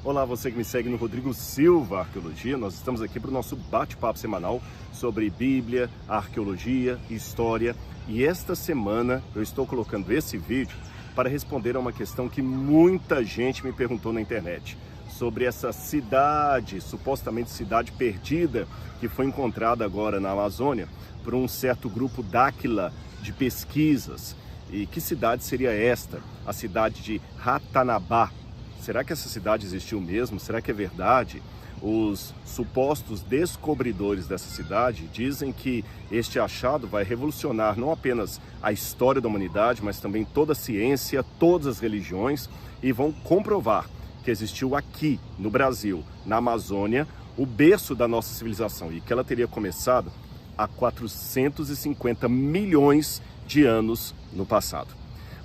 Olá, você que me segue no Rodrigo Silva Arqueologia. Nós estamos aqui para o nosso bate-papo semanal sobre Bíblia, arqueologia, história. E esta semana eu estou colocando esse vídeo para responder a uma questão que muita gente me perguntou na internet. Sobre essa cidade, supostamente cidade perdida, que foi encontrada agora na Amazônia por um certo grupo Dáquila de pesquisas. E que cidade seria esta? A cidade de Ratanabá. Será que essa cidade existiu mesmo? Será que é verdade? Os supostos descobridores dessa cidade dizem que este achado vai revolucionar não apenas a história da humanidade, mas também toda a ciência, todas as religiões, e vão comprovar que existiu aqui no Brasil, na Amazônia, o berço da nossa civilização, e que ela teria começado há 450 milhões de anos no passado.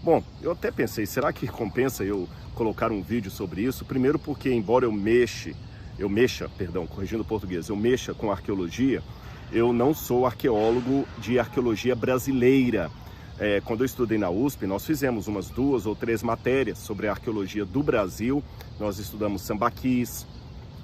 Bom, eu até pensei, será que compensa eu colocar um vídeo sobre isso? Primeiro porque, embora eu mexa com arqueologia, eu não sou arqueólogo de arqueologia brasileira. Quando eu estudei na USP, nós fizemos umas 2 ou 3 matérias sobre a arqueologia do Brasil. Nós estudamos sambaquis,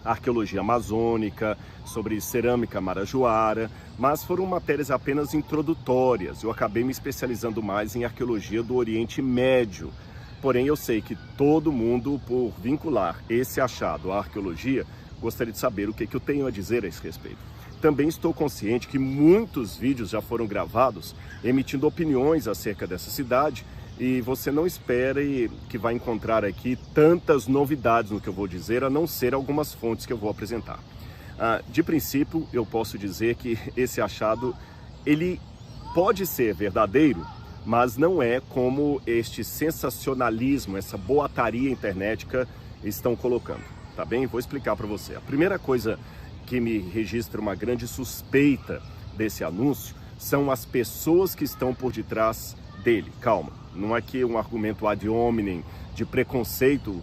arqueologia amazônica, sobre cerâmica marajoara, mas foram matérias apenas introdutórias. Eu acabei me especializando mais em arqueologia do Oriente Médio. Porém, eu sei que todo mundo, por vincular esse achado à arqueologia, gostaria de saber o que eu tenho a dizer a esse respeito. Também estou consciente que muitos vídeos já foram gravados emitindo opiniões acerca dessa cidade, e você não espere que vai encontrar aqui tantas novidades no que eu vou dizer, a não ser algumas fontes que eu vou apresentar. De princípio, eu posso dizer que esse achado, ele pode ser verdadeiro, mas não é como este sensacionalismo, essa boataria internetica estão colocando, tá bem? Vou explicar para você. A primeira coisa que me registra uma grande suspeita desse anúncio são as pessoas que estão por detrás dele. Calma, não é que um argumento ad hominem de preconceito,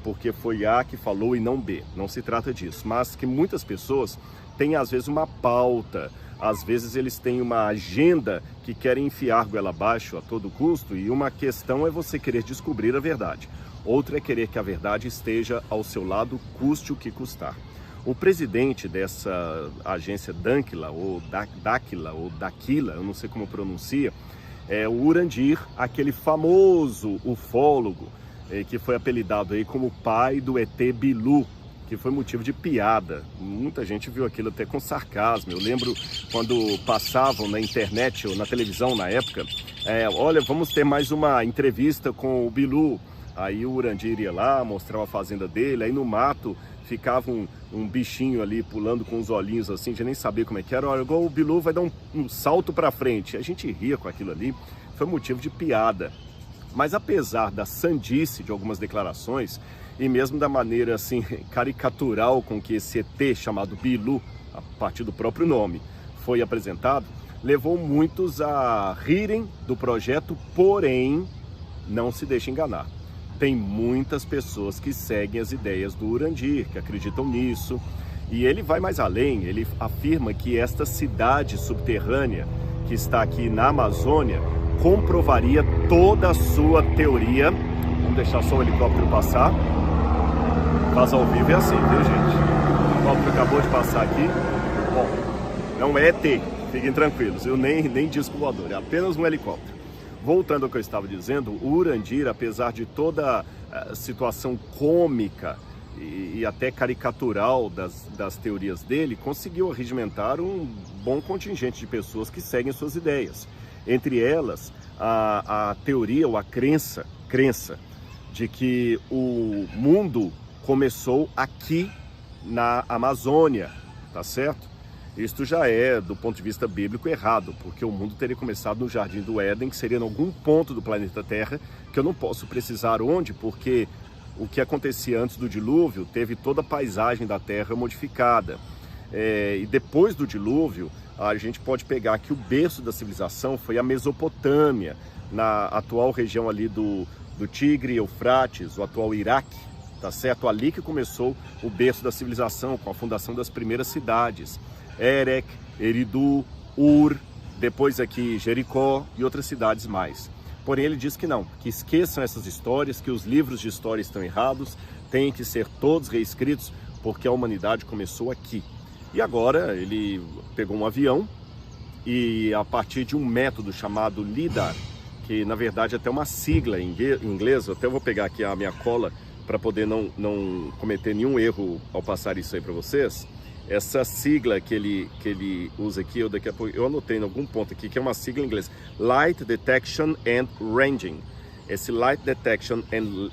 porque foi A que falou e não B. Não se trata disso, mas que muitas pessoas têm às vezes uma pauta, às vezes eles têm uma agenda que querem enfiar goela abaixo a todo custo, e uma questão é você querer descobrir a verdade. Outra é querer que a verdade esteja ao seu lado, custe o que custar. O presidente dessa agência Dáquila, ou Daquila, eu não sei como pronuncia, é o Urandir, aquele famoso ufólogo que foi apelidado aí como pai do ET Bilu, que foi motivo de piada. Muita gente viu aquilo até com sarcasmo. Eu lembro quando passavam na internet ou na televisão na época, olha, vamos ter mais uma entrevista com o Bilu. Aí o Urandir ia lá, mostrava a fazenda dele, aí no mato ficava um bichinho ali pulando com os olhinhos assim, já nem sabia como é que era. Olha, igual o Bilu vai dar um salto para frente. A gente ria com aquilo ali, foi motivo de piada. Mas apesar da sandice de algumas declarações, e mesmo da maneira assim caricatural com que esse ET chamado Bilu, a partir do próprio nome, foi apresentado, levou muitos a rirem do projeto, porém, não se deixe enganar. Tem muitas pessoas que seguem as ideias do Urandir, que acreditam nisso, e ele vai mais além. Ele afirma que esta cidade subterrânea que está aqui na Amazônia comprovaria toda a sua teoria. Vamos deixar só o helicóptero passar. Faz ao vivo é assim, viu, gente? O helicóptero acabou de passar aqui. Bom, não é ET, fiquem tranquilos, eu nem disco voador, é apenas um helicóptero. Voltando ao que eu estava dizendo, o Urandir, apesar de toda a situação cômica e até caricatural das teorias dele, conseguiu arregimentar um bom contingente de pessoas que seguem suas ideias. Entre elas, a teoria ou a crença de que o mundo começou aqui na Amazônia, tá certo? Isto já é, do ponto de vista bíblico, errado, porque o mundo teria começado no Jardim do Éden, que seria em algum ponto do planeta Terra, que eu não posso precisar onde, porque o que acontecia antes do dilúvio teve toda a paisagem da Terra modificada. E depois do dilúvio, a gente pode pegar que o berço da civilização foi a Mesopotâmia, na atual região ali do Tigre, Eufrates, o atual Iraque, tá certo? Ali que começou o berço da civilização, com a fundação das primeiras cidades. Erech, Eridu, Ur, depois aqui Jericó e outras cidades mais. Porém, ele diz que não, que esqueçam essas histórias, que os livros de história estão errados, têm que ser todos reescritos porque a humanidade começou aqui. E agora ele pegou um avião e a partir de um método chamado LIDAR, que na verdade é até uma sigla em inglês, eu até vou pegar aqui a minha cola para poder não cometer nenhum erro ao passar isso aí para vocês. Essa sigla que ele usa aqui, eu anotei em algum ponto aqui, que é uma sigla em inglês, Light Detection and Ranging. Esse Light Detection and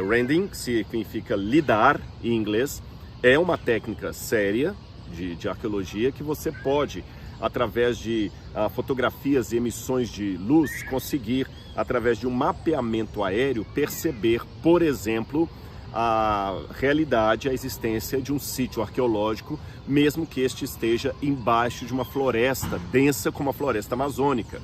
Ranging, que significa LIDAR em inglês, é uma técnica séria de arqueologia que você pode, através de fotografias e emissões de luz, conseguir, através de um mapeamento aéreo, perceber, por exemplo, a realidade, a existência de um sítio arqueológico, mesmo que este esteja embaixo de uma floresta densa como a floresta amazônica.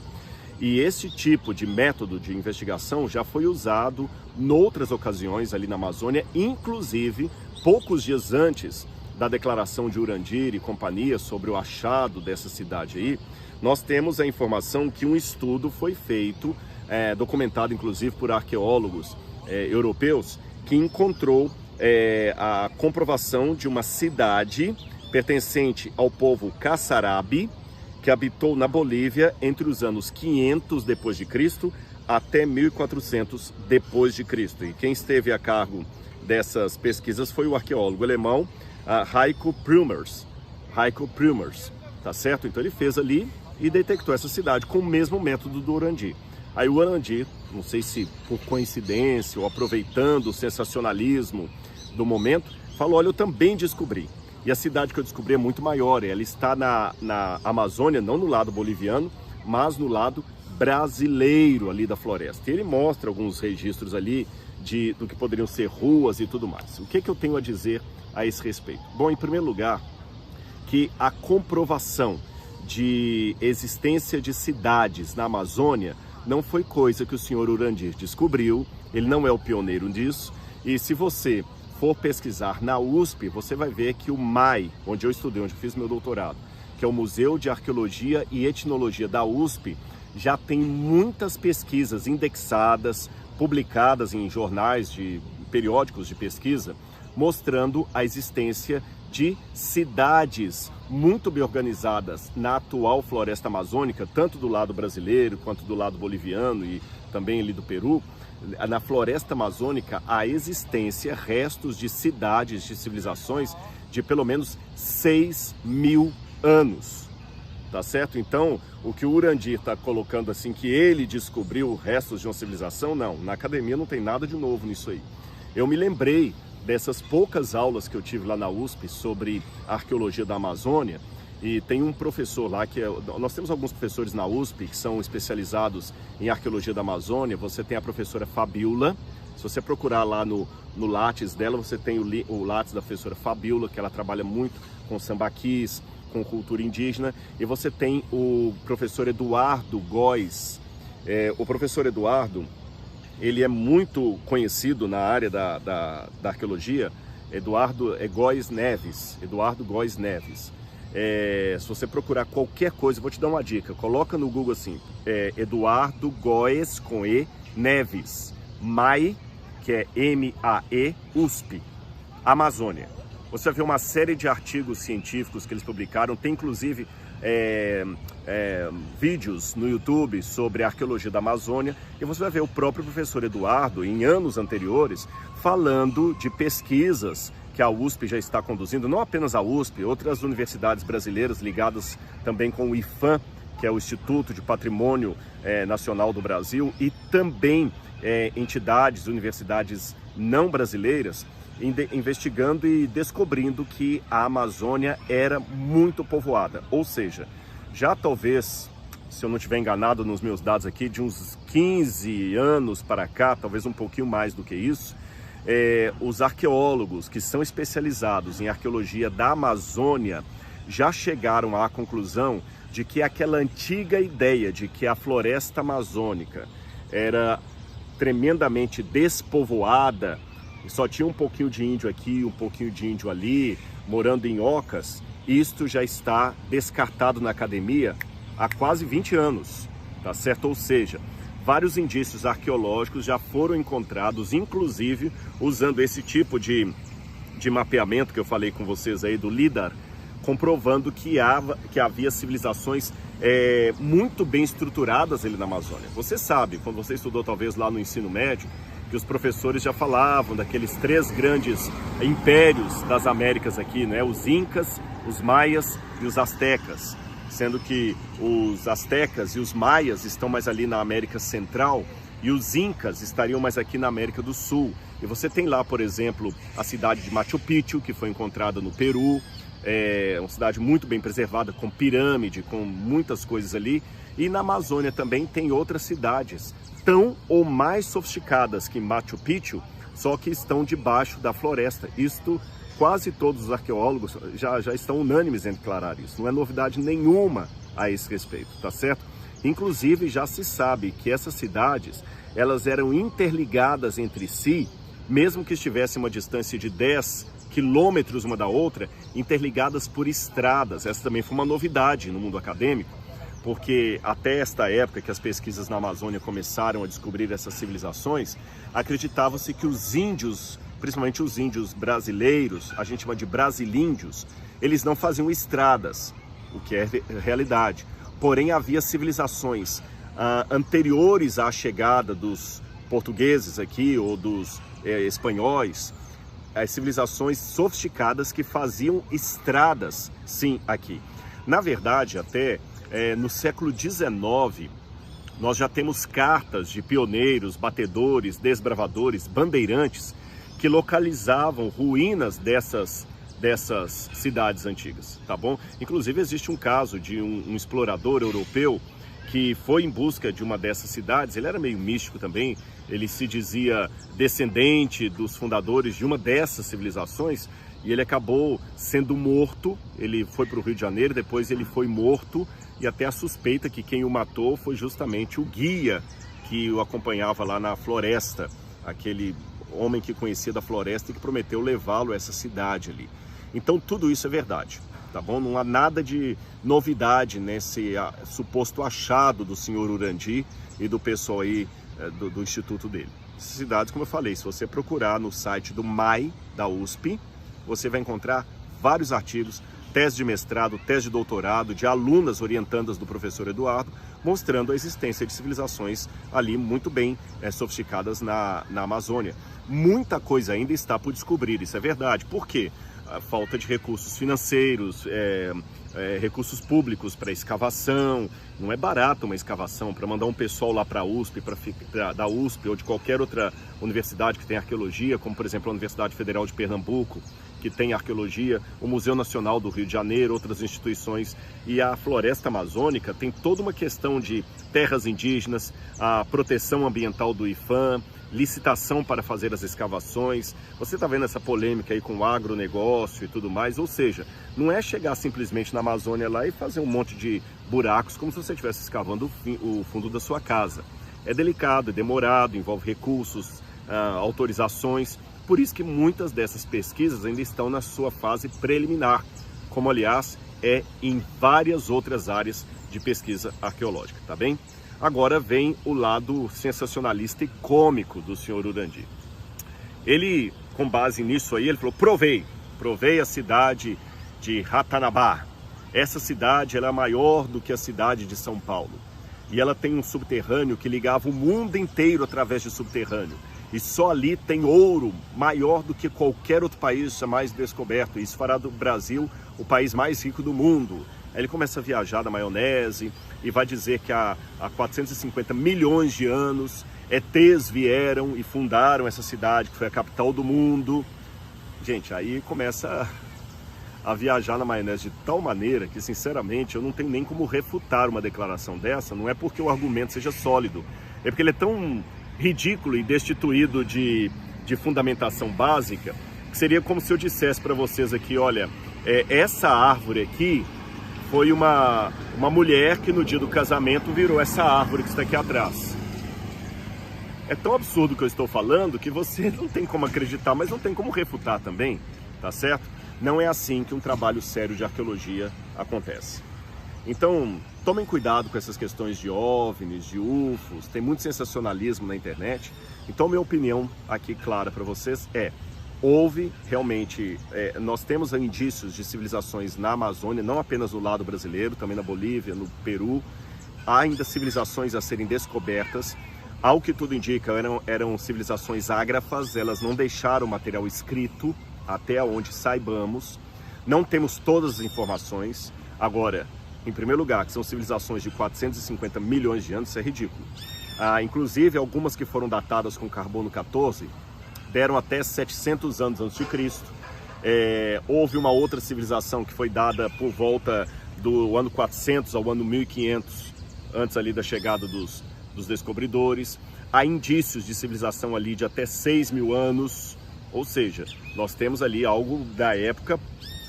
E esse tipo de método de investigação já foi usado em outras ocasiões ali na Amazônia, inclusive poucos dias antes da declaração de Urandir e companhia sobre o achado dessa cidade aí, nós temos a informação que um estudo foi feito, documentado inclusive por arqueólogos europeus, que encontrou a comprovação de uma cidade pertencente ao povo Caçarabi, que habitou na Bolívia entre os anos 500 depois de Cristo até 1400 depois de Cristo. E quem esteve a cargo dessas pesquisas foi o arqueólogo alemão Heiko Prümers. Tá certo? Então ele fez ali e detectou essa cidade com o mesmo método do Urandir. Aí o Urandir, não sei se por coincidência ou aproveitando o sensacionalismo do momento, falou, olha, eu também descobri. E a cidade que eu descobri é muito maior, ela está na Amazônia, não no lado boliviano, mas no lado brasileiro ali da floresta. E ele mostra alguns registros ali do que poderiam ser ruas e tudo mais. O que eu tenho a dizer a esse respeito? Bom, em primeiro lugar, que a comprovação de existência de cidades na Amazônia não foi coisa que o senhor Urandir descobriu, ele não é o pioneiro disso, e se você for pesquisar na USP, você vai ver que o MAI, onde eu estudei, onde eu fiz meu doutorado, que é o Museu de Arqueologia e Etnologia da USP, já tem muitas pesquisas indexadas, publicadas em jornais, periódicos de pesquisa, mostrando a existência de cidades muito bem organizadas na atual floresta amazônica, tanto do lado brasileiro quanto do lado boliviano e também ali do Peru. Na floresta amazônica há existência, restos de cidades, de civilizações de pelo menos 6.000 anos, tá certo? Então, o que o Urandir está colocando assim, que ele descobriu restos de uma civilização, não, na academia não tem nada de novo nisso aí. Eu me lembrei dessas poucas aulas que eu tive lá na USP sobre a arqueologia da Amazônia, e tem um professor lá nós temos alguns professores na USP que são especializados em arqueologia da Amazônia. Você tem a professora Fabiola, se você procurar lá no Lattes dela, você tem o Lattes da professora Fabiola, que ela trabalha muito com sambaquis, com cultura indígena, e você tem o professor Eduardo Góes. O professor Eduardo, ele é muito conhecido na área da arqueologia, Eduardo Góes Neves. Se você procurar qualquer coisa, eu vou te dar uma dica, coloca no Google assim, Eduardo Góes com E Neves, MAE, que é M-A-E, USP, Amazônia. Você vai ver uma série de artigos científicos que eles publicaram, tem inclusive vídeos no YouTube sobre a arqueologia da Amazônia, e você vai ver o próprio professor Eduardo, em anos anteriores, falando de pesquisas que a USP já está conduzindo, não apenas a USP, outras universidades brasileiras ligadas também com o IPHAN, que é o Instituto de Patrimônio Nacional do Brasil, e também entidades, universidades não brasileiras, investigando e descobrindo que a Amazônia era muito povoada. Ou seja, já talvez, se eu não estiver enganado nos meus dados aqui, de uns 15 anos para cá, talvez um pouquinho mais do que isso, os arqueólogos que são especializados em arqueologia da Amazônia já chegaram à conclusão de que aquela antiga ideia de que a floresta amazônica era tremendamente despovoada, só tinha um pouquinho de índio aqui, um pouquinho de índio ali, morando em ocas, isto já está descartado na academia há quase 20 anos, tá certo? Ou seja, vários indícios arqueológicos já foram encontrados, inclusive usando esse tipo de mapeamento que eu falei com vocês aí do LIDAR, comprovando que havia civilizações muito bem estruturadas ali na Amazônia. Você sabe, quando você estudou talvez lá no ensino médio, que os professores já falavam daqueles 3 grandes impérios das Américas aqui, né? Os Incas, os Maias e os Astecas, sendo que os Astecas e os Maias estão mais ali na América Central e os Incas estariam mais aqui na América do Sul. E você tem lá, por exemplo, a cidade de Machu Picchu, que foi encontrada no Peru, uma cidade muito bem preservada, com pirâmide, com muitas coisas ali. E na Amazônia também tem outras cidades, tão ou mais sofisticadas que Machu Picchu, só que estão debaixo da floresta. Isto, quase todos os arqueólogos já estão unânimes em declarar isso. Não é novidade nenhuma a esse respeito, tá certo? Inclusive, já se sabe que essas cidades, elas eram interligadas entre si, mesmo que estivessem uma distância de 10 quilômetros uma da outra, interligadas por estradas. Essa também foi uma novidade no mundo acadêmico, porque até esta época que as pesquisas na Amazônia começaram a descobrir essas civilizações, acreditava-se que os índios, principalmente os índios brasileiros, a gente chama de brasilíndios, eles não faziam estradas, o que é realidade. Porém, havia civilizações anteriores à chegada dos portugueses aqui, ou dos espanhóis, as civilizações sofisticadas que faziam estradas, sim, aqui. Na verdade, até no século XIX, nós já temos cartas de pioneiros, batedores, desbravadores, bandeirantes, que localizavam ruínas dessas cidades antigas, tá bom? Inclusive existe um caso de um explorador europeu que foi em busca de uma dessas cidades. Ele era meio místico também, ele se dizia descendente dos fundadores de uma dessas civilizações, e ele acabou sendo morto. Ele foi para o Rio de Janeiro, depois ele foi morto, e até a suspeita que quem o matou foi justamente o guia que o acompanhava lá na floresta, aquele homem que conhecia da floresta e que prometeu levá-lo a essa cidade ali. Então tudo isso é verdade, tá bom? Não há nada de novidade nesse suposto achado do senhor Urandi e do pessoal aí do instituto dele. Essas cidades, como eu falei, se você procurar no site do MAI, da USP, você vai encontrar vários artigos, tese de mestrado, tese de doutorado, de alunas orientandas do professor Eduardo, mostrando a existência de civilizações ali muito bem sofisticadas na Amazônia. Muita coisa ainda está por descobrir, isso é verdade. Por quê? A falta de recursos financeiros, recursos públicos para escavação. Não é barato uma escavação. Para mandar um pessoal lá para a USP, da USP ou de qualquer outra universidade que tem arqueologia, como por exemplo a Universidade Federal de Pernambuco, que tem arqueologia, o Museu Nacional do Rio de Janeiro, outras instituições, e a floresta amazônica tem toda uma questão de terras indígenas, a proteção ambiental do IPHAN, licitação para fazer as escavações. Você está vendo essa polêmica aí com o agronegócio e tudo mais, ou seja, não é chegar simplesmente na Amazônia lá e fazer um monte de buracos como se você estivesse escavando o fundo da sua casa. É delicado, é demorado, envolve recursos, autorizações. Por isso que muitas dessas pesquisas ainda estão na sua fase preliminar, como aliás é em várias outras áreas de pesquisa arqueológica, tá bem? Agora vem o lado sensacionalista e cômico do senhor Urandi. Ele, com base nisso aí, ele falou: provei a cidade de Ratanabá. Essa cidade ela é maior do que a cidade de São Paulo. E ela tem um subterrâneo que ligava o mundo inteiro através de subterrâneo. E só ali tem ouro maior do que qualquer outro país jamais descoberto. Isso fará do Brasil o país mais rico do mundo. Aí ele começa a viajar na maionese e vai dizer que há 450 milhões de anos ETs vieram e fundaram essa cidade, que foi a capital do mundo. Gente, aí começa a viajar na maionese de tal maneira que, sinceramente, eu não tenho nem como refutar uma declaração dessa. Não é porque o argumento seja sólido, é porque ele é tão ridículo e destituído de fundamentação básica, que seria como se eu dissesse para vocês aqui: olha, essa árvore aqui foi uma mulher que no dia do casamento virou essa árvore que está aqui atrás. É tão absurdo o que eu estou falando que você não tem como acreditar, mas não tem como refutar também, tá certo? Não é assim que um trabalho sério de arqueologia acontece. Então, tomem cuidado com essas questões de OVNIs, de UFOs, tem muito sensacionalismo na internet. Então, minha opinião aqui clara para vocês é: houve realmente, nós temos indícios de civilizações na Amazônia, não apenas no lado brasileiro, também na Bolívia, no Peru. Há ainda civilizações a serem descobertas. Ao que tudo indica, eram civilizações ágrafas, elas não deixaram material escrito, até onde saibamos. Não temos todas as informações. Agora, em primeiro lugar, que são civilizações de 450 milhões de anos, isso é ridículo. Inclusive, algumas que foram datadas com carbono 14, deram até 700 anos antes de Cristo. Houve uma outra civilização que foi dada por volta do ano 400 ao ano 1500, antes ali da chegada dos descobridores. Há indícios de civilização ali de até 6.000 anos, ou seja, nós temos ali algo da época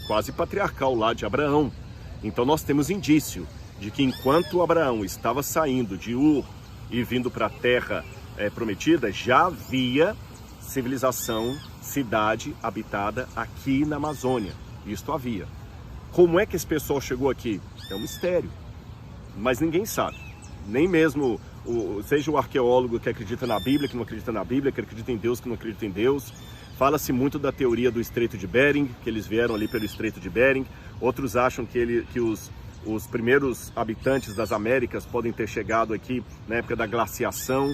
quase patriarcal lá de Abraão. Então nós temos indício de que enquanto Abraão estava saindo de Ur e vindo para a terra prometida, já havia civilização, cidade habitada aqui na Amazônia. Isto havia. Como é que esse pessoal chegou aqui? É um mistério, mas ninguém sabe. Nem mesmo, seja o arqueólogo que acredita na Bíblia, que não acredita na Bíblia, que acredita em Deus, que não acredita em Deus. Fala-se muito da teoria do Estreito de Bering, que eles vieram ali pelo Estreito de Bering. Outros acham que os primeiros habitantes das Américas podem ter chegado aqui na época da glaciação,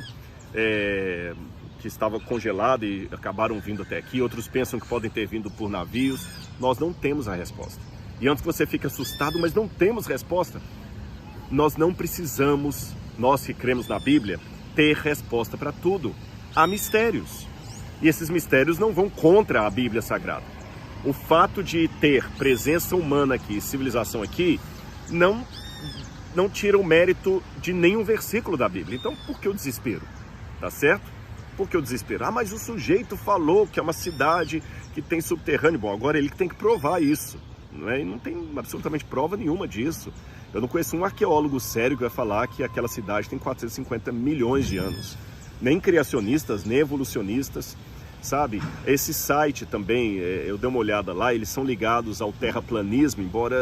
que estava congelada e acabaram vindo até aqui. Outros pensam que podem ter vindo por navios. Nós não temos a resposta. E antes que você fique assustado, mas não temos resposta. Nós não precisamos, nós que cremos na Bíblia, ter resposta para tudo. Há mistérios. E esses mistérios não vão contra a Bíblia Sagrada. O fato de ter presença humana aqui, civilização aqui, não tira o mérito de nenhum versículo da Bíblia. Então, por que o desespero? Tá certo? Por que o desespero? Mas o sujeito falou que é uma cidade que tem subterrâneo. Bom, agora ele que tem que provar isso. E não tem absolutamente prova nenhuma disso. Eu não conheço um arqueólogo sério que vai falar que aquela cidade tem 450 milhões de anos. Nem criacionistas, nem evolucionistas, sabe? Esse site também, eu dei uma olhada lá, eles são ligados ao terraplanismo, embora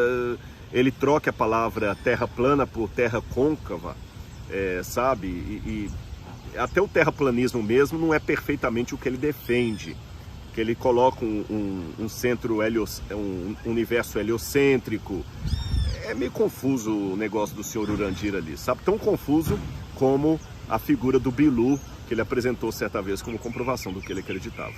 ele troque a palavra terra plana por terra côncava, sabe? E até o terraplanismo mesmo não é perfeitamente o que ele defende. Que ele coloca um centro, um universo heliocêntrico. É meio confuso o negócio do senhor Urandir ali, sabe? Tão confuso como a figura do Bilu, que ele apresentou certa vez como comprovação do que ele acreditava.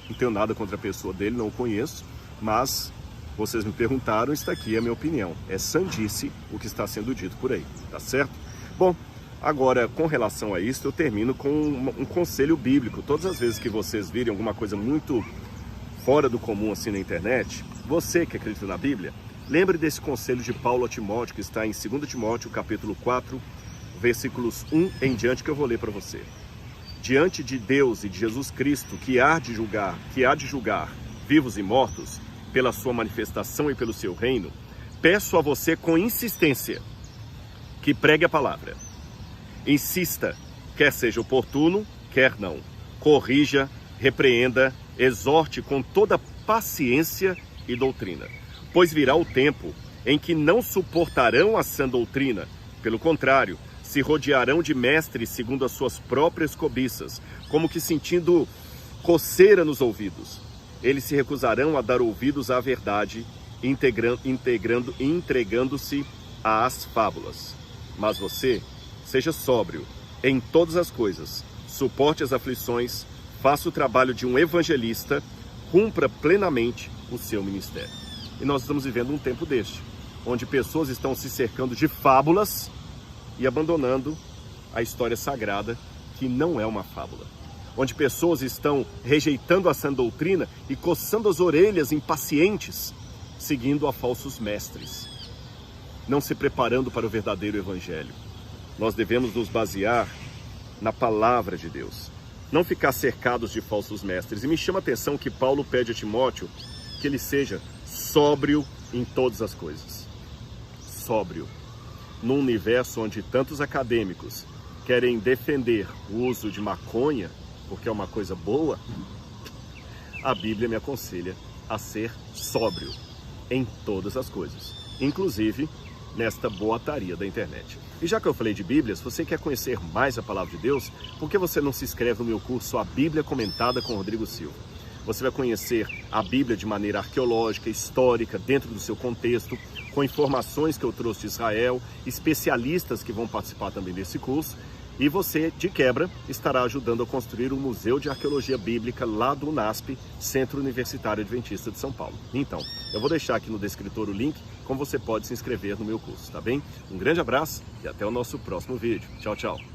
Não tenho nada contra a pessoa dele, não o conheço, mas vocês me perguntaram, está aqui a minha opinião. É sandice o que está sendo dito por aí, tá certo? Bom, agora, com relação a isso, eu termino com um conselho bíblico. Todas as vezes que vocês virem alguma coisa muito fora do comum assim na internet, você que acredita na Bíblia, lembre desse conselho de Paulo a Timóteo, que está em 2 Timóteo, capítulo 4, versículos 1 em diante, que eu vou ler para você. Diante de Deus e de Jesus Cristo, que há de julgar vivos e mortos, pela sua manifestação e pelo seu reino, peço a você com insistência que pregue a palavra. Insista, quer seja oportuno, quer não. Corrija, repreenda, exorte com toda paciência e doutrina. Pois virá o tempo em que não suportarão a sã doutrina. Pelo contrário, se rodearão de mestres segundo as suas próprias cobiças, como que sentindo coceira nos ouvidos. Eles se recusarão a dar ouvidos à verdade, entregando-se às fábulas. Mas você, seja sóbrio em todas as coisas, suporte as aflições, faça o trabalho de um evangelista, cumpra plenamente o seu ministério. E nós estamos vivendo um tempo deste, onde pessoas estão se cercando de fábulas e abandonando a história sagrada, que não é uma fábula. Onde pessoas estão rejeitando a sã doutrina e coçando as orelhas impacientes, seguindo a falsos mestres, não se preparando para o verdadeiro evangelho. Nós devemos nos basear na palavra de Deus, não ficar cercados de falsos mestres. E me chama a atenção que Paulo pede a Timóteo que ele seja sóbrio em todas as coisas. Sóbrio. Num universo onde tantos acadêmicos querem defender o uso de maconha, porque é uma coisa boa, a Bíblia me aconselha a ser sóbrio em todas as coisas, inclusive nesta boataria da internet. E já que eu falei de Bíblia, se você quer conhecer mais a Palavra de Deus, por que você não se inscreve no meu curso A Bíblia Comentada com Rodrigo Silva? Você vai conhecer a Bíblia de maneira arqueológica, histórica, dentro do seu contexto, com informações que eu trouxe de Israel, especialistas que vão participar também desse curso, e você, de quebra, estará ajudando a construir um Museu de Arqueologia Bíblica lá do UNASP, Centro Universitário Adventista de São Paulo. Então, eu vou deixar aqui no descritor o link, como você pode se inscrever no meu curso, tá bem? Um grande abraço e até o nosso próximo vídeo. Tchau, tchau!